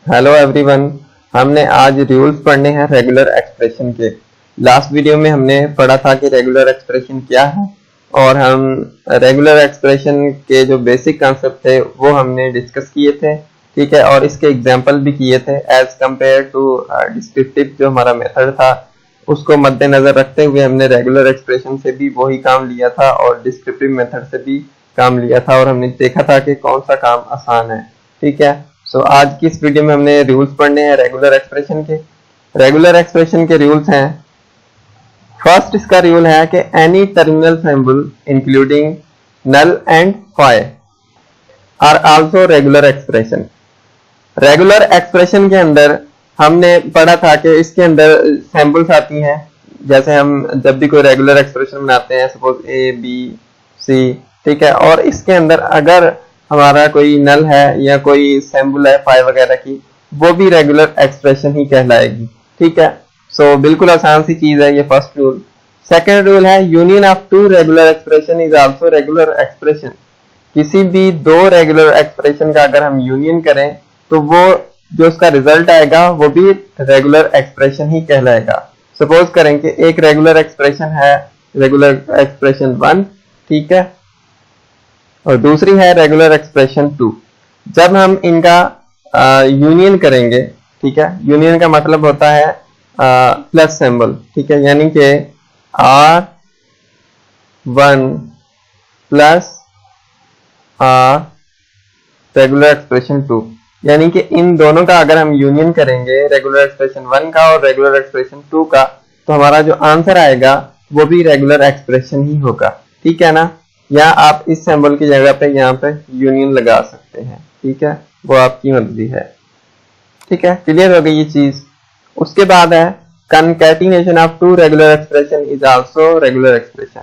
Hello everyone. हमने आज rules पढ़ने हैं रेगुलर एक्सप्रेशन के। लास्ट वीडियो में हमने पढ़ा था कि रेगुलर एक्सप्रेशन क्या है और हम रेगुलर एक्सप्रेशन के जो बेसिक कॉन्सेप्ट थे वो हमने डिस्कस किए थे, ठीक है। और इसके एग्जांपल भी किए थे एज कंपेयर टू डिस्क्रिप्टिव जो हमारा मेथड था उसको मद्देनजर रखते हुए हमने रेगुलर एक्सप्रेशन से भी वही काम लिया था और डिस्क्रिप्टिव मेथड से भी काम लिया था और हमने देखा था कि कौन सा काम आसान है, ठीक है। सो आज की इस वीडियो में हमने रूल्स पढ़ने हैं रेगुलर एक्सप्रेशन के। रेगुलर एक्सप्रेशन के रूल्स हैं, फर्स्ट इसका रूल है कि any terminal symbol including null and phi are also regular expression. Regular expression के अंदर हमने पढ़ा था कि इसके अंदर सैम्पल्स आती हैं। जैसे हम जब भी कोई रेगुलर एक्सप्रेशन बनाते हैं, सपोज ए बी सी, ठीक है, और इसके अंदर अगर हमारा कोई नल है या कोई सैम्पल है फाई वगैरह की, वो भी रेगुलर एक्सप्रेशन ही कहलाएगी, ठीक है। सो बिल्कुल आसान सी चीज है ये फर्स्ट रूल। सेकेंड रूल है union of two regular expression is also regular expression. किसी भी दो रेगुलर एक्सप्रेशन का अगर हम यूनियन करें तो वो जो उसका रिजल्ट आएगा वो भी रेगुलर एक्सप्रेशन ही कहलाएगा। सपोज करें कि एक रेगुलर एक्सप्रेशन है रेगुलर एक्सप्रेशन 1, ठीक है, और दूसरी है रेगुलर एक्सप्रेशन 2। जब हम इनका यूनियन करेंगे, ठीक है, यूनियन का मतलब होता है प्लस सिंबल, ठीक है, यानी कि R1 plus R regular expression 2, यानी कि इन दोनों का अगर हम यूनियन करेंगे रेगुलर एक्सप्रेशन 1 का और रेगुलर एक्सप्रेशन 2 का, तो हमारा जो आंसर आएगा वो भी रेगुलर एक्सप्रेशन ही होगा, ठीक है ना। या आप इस सिंबल की जगह पे यहाँ पे यूनियन लगा सकते हैं, ठीक है, वो आपकी मर्जी है, ठीक है। क्लियर हो गई ये चीज। उसके बाद है concatenation of two regular expression is also regular expression.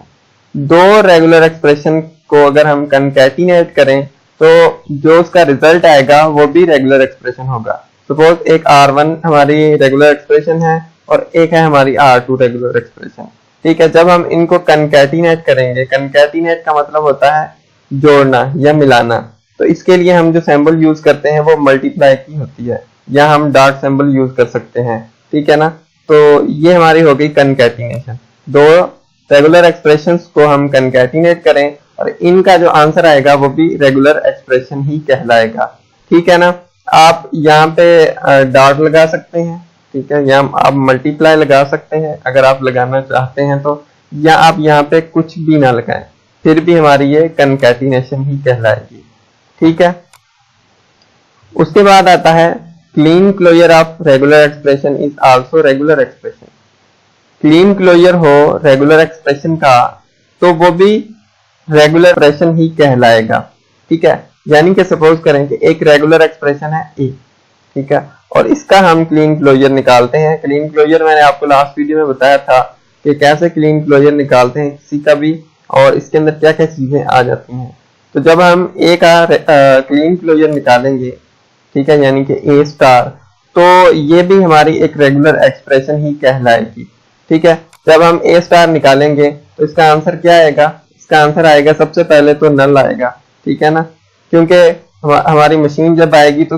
दो रेगुलर एक्सप्रेशन को अगर हम कंकैटिनेट करें तो जो उसका रिजल्ट आएगा वो भी रेगुलर एक्सप्रेशन होगा। सपोज एक R1 हमारी रेगुलर एक्सप्रेशन है और एक है हमारी R2 रेगुलर एक्सप्रेशन, ठीक है। जब हम इनको कंकैटिनेट करेंगे, कंकैटिनेट का मतलब होता है जोड़ना या मिलाना, तो इसके लिए हम जो सिंबल यूज करते हैं वो मल्टीप्लाई की होती है या हम डॉट सिंबल यूज कर सकते हैं, ठीक है ना। तो ये हमारी हो गई कंकैटिनेशन। दो रेगुलर एक्सप्रेशंस को हम कंकैटिनेट करें और इनका जो आंसर आएगा वो भी रेगुलर एक्सप्रेशन ही कहलाएगा, ठीक है ना। आप यहाँ पे डॉट लगा सकते हैं, ठीक है, या आप मल्टीप्लाई लगा सकते हैं अगर आप लगाना चाहते हैं तो, या आप यहाँ पे कुछ भी ना लगाएं, फिर भी हमारी ये कंकैटिनेशन ही कहलाएगी, ठीक है। उसके बाद आता है Kleene closure of regular expression is also regular expression. Kleene closure हो रेगुलर एक्सप्रेशन का तो वो भी रेगुलर एक्सप्रेशन ही कहलाएगा, ठीक है। यानी कि सपोज करें कि एक रेगुलर एक्सप्रेशन है ए, ठीक है, और इसका हम क्लीन क्लोजर निकालते हैं। क्लीन क्लोजर मैंने आपको लास्ट वीडियो में बताया था कि कैसे क्लीन क्लोजर निकालते हैं किसी का भी और इसके अंदर क्या क्या चीजें आ जाती हैं। तो जब हम ए का क्लीन क्लोजर निकालेंगे, ठीक है, यानी कि ए स्टार, तो ये भी हमारी एक रेगुलर एक्सप्रेशन ही कहलाएगी, ठीक है। जब हम ए स्टार निकालेंगे तो इसका आंसर क्या आएगा? इसका आंसर आएगा सबसे पहले तो नल आएगा, ठीक है ना, क्योंकि हमारी मशीन जब आएगी तो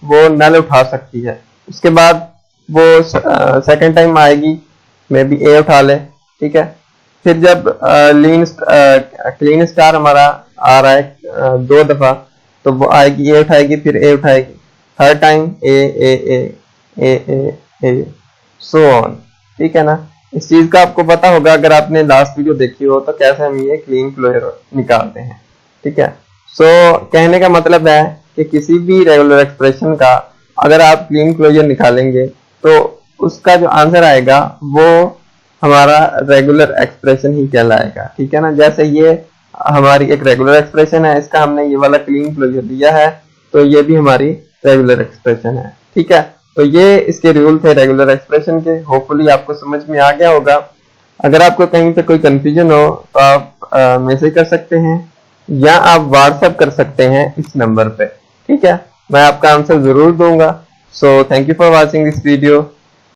वो नल उठा सकती है। उसके बाद वो सेकंड टाइम आएगी मे बी ए उठा ले, ठीक है। फिर जब क्लीन स्टार हमारा आ रहा है 2 दफा, तो वो आएगी ए उठाएगी, फिर ए उठाएगी, third time A A A A A A so on, ठीक है ना। इस चीज का आपको पता होगा अगर आपने लास्ट वीडियो देखी हो तो कैसे हम ये क्लीन क्लोजर निकालते हैं, ठीक है। सो कहने का मतलब है कि किसी भी रेगुलर एक्सप्रेशन का अगर आप क्लीन क्लोजर निकालेंगे तो उसका जो आंसर आएगा वो हमारा रेगुलर एक्सप्रेशन ही कहलाएगा, ठीक है ना। जैसे ये हमारी एक रेगुलर एक्सप्रेशन है, इसका हमने ये वाला क्लीन क्लोजर लिया है तो ये भी हमारी रेगुलर एक्सप्रेशन है, ठीक है। तो ये इसके रूल थे रेगुलर एक्सप्रेशन के। होपफुली आपको समझ में आ गया होगा। अगर आपको कहीं पे कोई कंफ्यूजन हो तो आप मैसेज कर सकते हैं या आप व्हाट्सएप कर सकते हैं इस नंबर पे, ठीक है, मैं आपका आंसर जरूर दूंगा। So thank you for watching this video.